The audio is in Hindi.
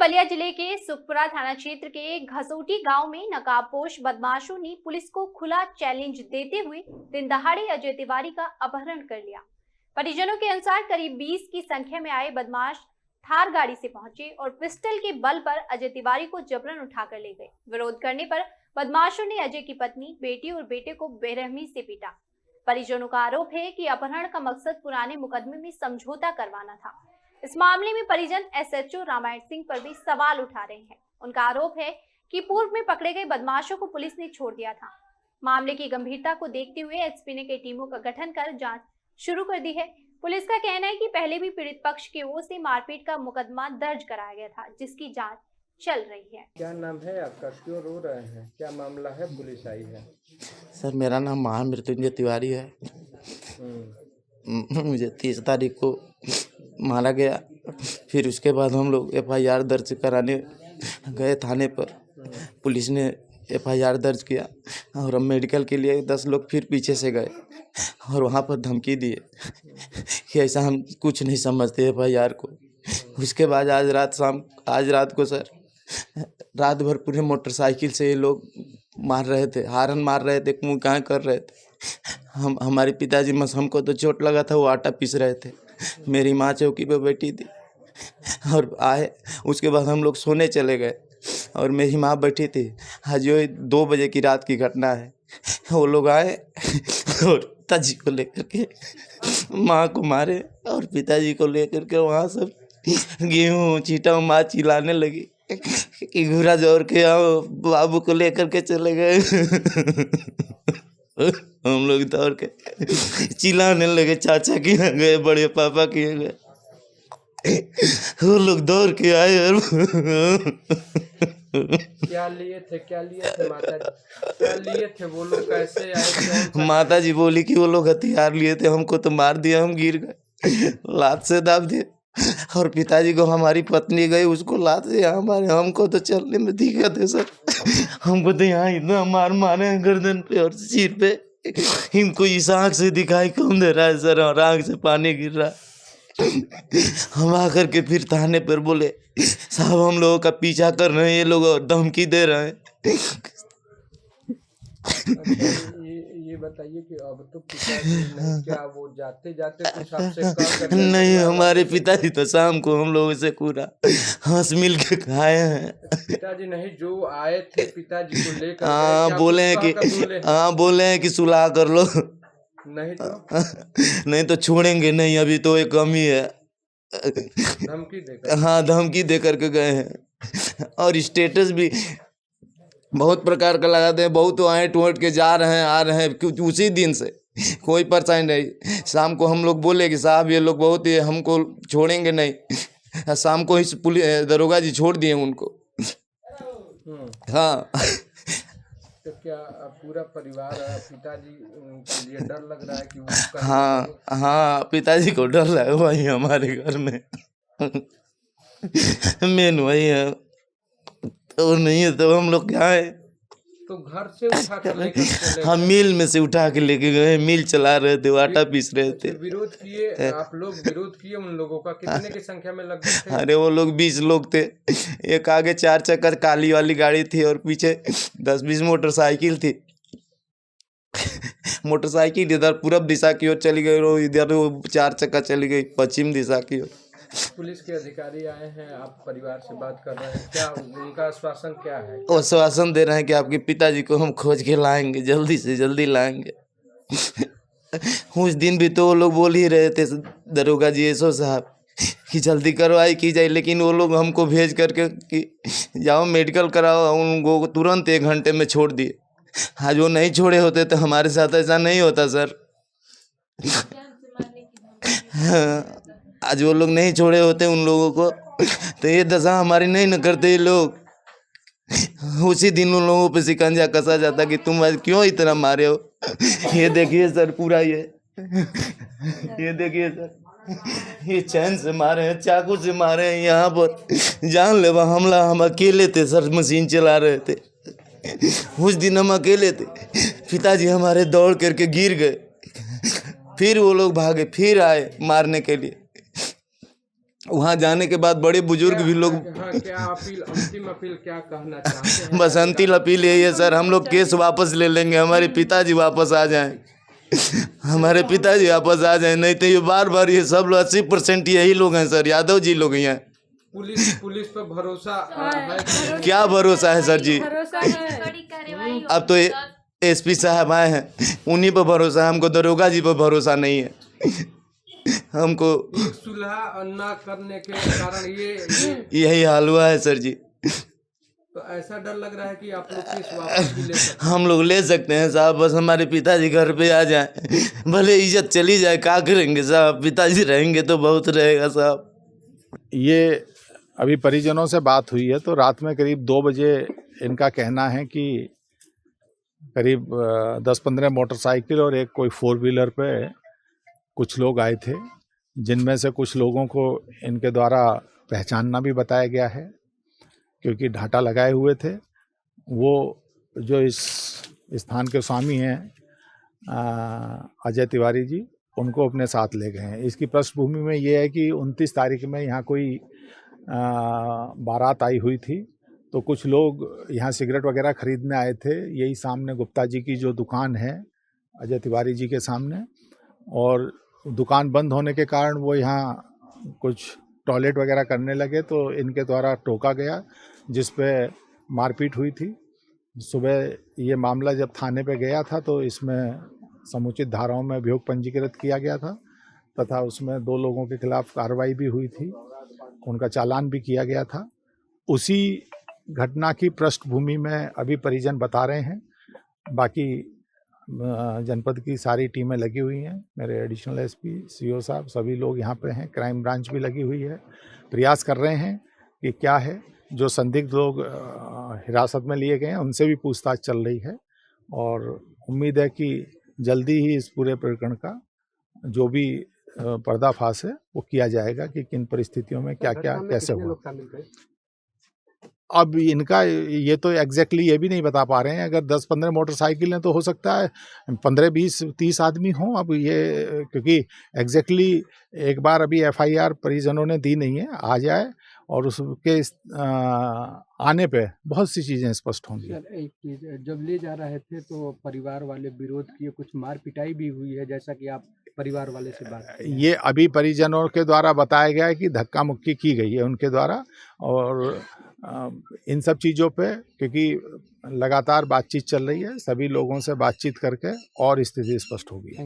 बलिया जिले के सुखपुरा थाना क्षेत्र के घसोटी गांव में नकाबपोश बदमाशों ने पुलिस को खुला चैलेंज देते हुए दिन दहाड़े अजय तिवारी का अपहरण कर लिया। परिजनों के अनुसार करीब 20 की संख्या में आए बदमाश थार गाड़ी से पहुंचे और पिस्टल के बल पर अजय तिवारी को जबरन उठाकर ले गए। विरोध करने पर बदमाशों ने अजय की पत्नी, बेटी और बेटे को बेरहमी से पीटा। परिजनों का आरोप है कि अपहरण का मकसद पुराने मुकदमे में समझौता करवाना था। इस मामले में परिजन एसएचओ रामायण सिंह पर भी सवाल उठा रहे हैं। उनका आरोप है कि पूर्व में पकड़े गए बदमाशों को पुलिस ने छोड़ दिया था। मामले की गंभीरता को देखते हुए एसपी ने कई टीमों का गठन कर जांच शुरू कर दी है। पुलिस का कहना है कि पहले भी पीड़ित पक्ष की ओर से मारपीट का मुकदमा दर्ज कराया गया था, जिसकी जांच चल रही है। क्या नाम है आपका, क्यों रो रहे हैं, क्या मामला है, पुलिस आई है? सर, मेरा नाम महामृत्युंजय तिवारी है। मुझे 30 तारीख को मारा गया। फिर उसके बाद हम लोग FIR दर्ज कराने गए थाने पर। पुलिस ने FIR दर्ज किया और हम मेडिकल के लिए 10 लोग फिर पीछे से गए और वहाँ पर धमकी दिए कि ऐसा हम कुछ नहीं समझते FIR को। उसके बाद आज रात को सर रात भर पूरे मोटरसाइकिल से ये लोग मार रहे थे, हारन मार रहे थे, मुँह कहाँ कर रहे थे। हमारे पिताजी हमको तो चोट लगा था, वो आटा पीस रहे थे। मेरी माँ चौकी पे बैठी थी और आए। उसके बाद हम लोग सोने चले गए और मेरी माँ बैठी थी। आज जो 2 बजे की रात की घटना है। वो लोग आए और पिताजी को लेकर के माँ को मारे और पिताजी को लेकर के वहाँ सब गेहूँ चीटा माँ चिल्लाने लगी कि घूरा जोर के आओ, बाबू को लेकर के चले गए। हम लोग दौड़ के चिल्लाने लगे, चाचा के यहाँ गए, बड़े पापा के यहाँ गए। वो लोग दौड़ के आए और क्या लिए थे माताजी, वो लोग कैसे आए? माताजी बोली कि वो लोग हथियार लिए थे, हमको तो मार दिया, हम गिर गए, लात से दाब दिए। और पिताजी को हमारी पत्नी गई, उसको लात से हमको तो चलने में दिक्कत है सर। हमको तो यहाँ इतना मारे हैं गर्दन पे और सिर पे। इनको इस आँख से दिखाई कौन दे रहा है सर, और आँख से पानी गिर रहा है। हम आकर के फिर थाने पर बोले, साहब हम लोगों का पीछा कर रहे हैं ये लोग और धमकी दे रहे हैं। ये बताइए कि अब तो पिताजी नहीं, क्या वो जाते कुछ आपसे कहा? नहीं, हमारे पिताजी तो शाम को हम लोगों से पूरा हंस मिल के खाए हैं। पिताजी नहीं, जो आए थे पिताजी को लेकर, बोले हैं कि सुलह कर लो। नहीं तो छोड़ेंगे नहीं, अभी तो एक कमी है। धमकी देकर? हाँ, धमकी दे करके गए हैं और स्टेटस भी बहुत प्रकार का लगाते हैं। बहुत तो आए टोट के जा रहे हैं, आ रहे हैं, क्योंकि उसी दिन से कोई परेशानी नहीं। शाम को हम लोग बोले कि साहब ये लोग बहुत ही हमको छोड़ेंगे नहीं। शाम को ही पुलिस दरोगा जी छोड़ दिए उनको। हाँ। तो क्या पूरा परिवार पिताजी के लिए डर लग रहा है कि वो? हाँ, पिताजी को डर लगा वही हमारे घर में। मेन वही है, और नहीं है तो हम लोग क्या है। तो घर से उठा कर लेकर चले? हाँ, मिल में से उठा के लेके गए। मिल चला रहे थे, आटा पीस रहे थे। विरोध किए आप लोग? विरोध किए उन लोगों का? कितने की संख्या में लगभग थे? अरे वो लोग 20 लोग थे। एक आगे 4 चक्कर काली वाली गाड़ी थी और पीछे 10-20 मोटरसाइकिल थी। मोटरसाइकिल इधर पूरब दिशा की ओर चली गई और इधर 4 चक्का चली गई पश्चिम दिशा की ओर। पुलिस के अधिकारी आए हैं, आप परिवार से बात कर रहे हैं, क्या उनका आश्वासन क्या है? वो आश्वासन दे रहे हैं कि आपके पिताजी को हम खोज के लाएंगे, जल्दी से जल्दी लाएंगे। उस दिन भी तो वो लोग बोल ही रहे थे दरोगा जी एसओ साहब कि जल्दी कार्रवाई की जाए, लेकिन वो लोग हमको भेज करके कि जाओ मेडिकल कराओ, उनको तुरंत 1 घंटे में छोड़ दिए। आज वो नहीं छोड़े होते तो हमारे साथ ऐसा नहीं होता सर। आज वो लोग नहीं छोड़े होते उन लोगों को तो ये दशा हमारी नहीं न करते ये लोग। उसी दिन उन लोगों पे शिकंजा कसा जाता कि तुम आज क्यों इतना मारे हो। ये देखिए सर, पूरा ये देखिए सर, ये चैन से मारे हैं, चाकू से मारे हैं। यहाँ पर जानलेवा हमला हम अकेले थे सर, मशीन चला रहे थे। उस दिन हम अकेले थे, पिताजी हमारे दौड़ करके गिर गए। फिर वो लोग भागे, फिर आए मारने के लिए। वहाँ जाने के बाद बड़े बुजुर्ग भी लोग हाँ, क्या अपील, अंतिम अपील क्या कहना चाहते हैं? बस अंतिम अपील यही है सर, हम लोग केस वापस ले लेंगे, हमारे पिताजी वापस आ जाएं, हमारे पिताजी वापस आ जाएं, नहीं तो ये बार बार ये सब लोग 80% यही लोग हैं सर, यादव जी लोग ही हैं। पुलिस पर भरोसा है? क्या भरोसा है सर जी, अब तो एसपी साहब आए हैं, उन्हीं पर भरोसा है, हमको दरोगा जी पर भरोसा नहीं है। हमको एक सुलह न करने के कारण ये यही हाल हुआ है सर जी। तो ऐसा डर लग रहा है कि आप लोग केस वापस भी ले सकते हम लोग ले सकते हैं साहब, बस हमारे पिताजी घर पे आ जाए, भले इज्जत चली जाए, क्या करेंगे साहब, पिताजी रहेंगे तो बहुत रहेगा साहब। ये अभी परिजनों से बात हुई है तो रात में करीब 2 बजे इनका कहना है कि करीब 10-15 मोटरसाइकिल और एक कोई 4 व्हीलर पे कुछ लोग आए थे, जिनमें से कुछ लोगों को इनके द्वारा पहचानना भी बताया गया है क्योंकि ढाटा लगाए हुए थे। वो जो इस स्थान के स्वामी हैं अजय तिवारी जी, उनको अपने साथ ले गए हैं। इसकी पृष्ठभूमि में ये है कि 29 तारीख में यहाँ कोई बारात आई हुई थी, तो कुछ लोग यहाँ सिगरेट वगैरह खरीदने आए थे, यही सामने गुप्ता जी की जो दुकान है अजय तिवारी जी के सामने, और दुकान बंद होने के कारण वो यहाँ कुछ टॉयलेट वगैरह करने लगे, तो इनके द्वारा टोका गया, जिस पे मारपीट हुई थी। सुबह ये मामला जब थाने पे गया था तो इसमें समुचित धाराओं में अभियोग पंजीकृत किया गया था तथा उसमें 2 लोगों के खिलाफ कार्रवाई भी हुई थी, उनका चालान भी किया गया था। उसी घटना की पृष्ठभूमि में अभी परिजन बता रहे हैं। बाकी जनपद की सारी टीमें लगी हुई हैं, मेरे एडिशनल एसपी, सीओ साहब, सभी लोग यहाँ पे हैं, क्राइम ब्रांच भी लगी हुई है। प्रयास कर रहे हैं कि क्या है, जो संदिग्ध लोग हिरासत में लिए गए हैं उनसे भी पूछताछ चल रही है और उम्मीद है कि जल्दी ही इस पूरे प्रकरण का जो भी पर्दाफाश है वो किया जाएगा कि किन परिस्थितियों में क्या क्या कैसे हुआ। अब इनका ये तो एग्जैक्टली ये भी नहीं बता पा रहे हैं, अगर 10-15 मोटरसाइकिल हैं तो हो सकता है 15-20-30 आदमी हों। अब ये क्योंकि एग्जैक्टली एक बार अभी FIR परिजनों ने दी नहीं है, आ जाए और उसके आने पे बहुत सी चीज़ें स्पष्ट होंगी। सर, एक चीज, जब ले जा रहे थे तो परिवार वाले विरोध किए, कुछ मार पिटाई भी हुई है, जैसा कि आप परिवार वाले से बात करें? ये अभी परिजनों के द्वारा बताया गया है कि धक्का मुक्की की गई है उनके द्वारा, और इन सब चीज़ों पे क्योंकि लगातार बातचीत चल रही है, सभी लोगों से बातचीत करके और स्थिति स्पष्ट होगी।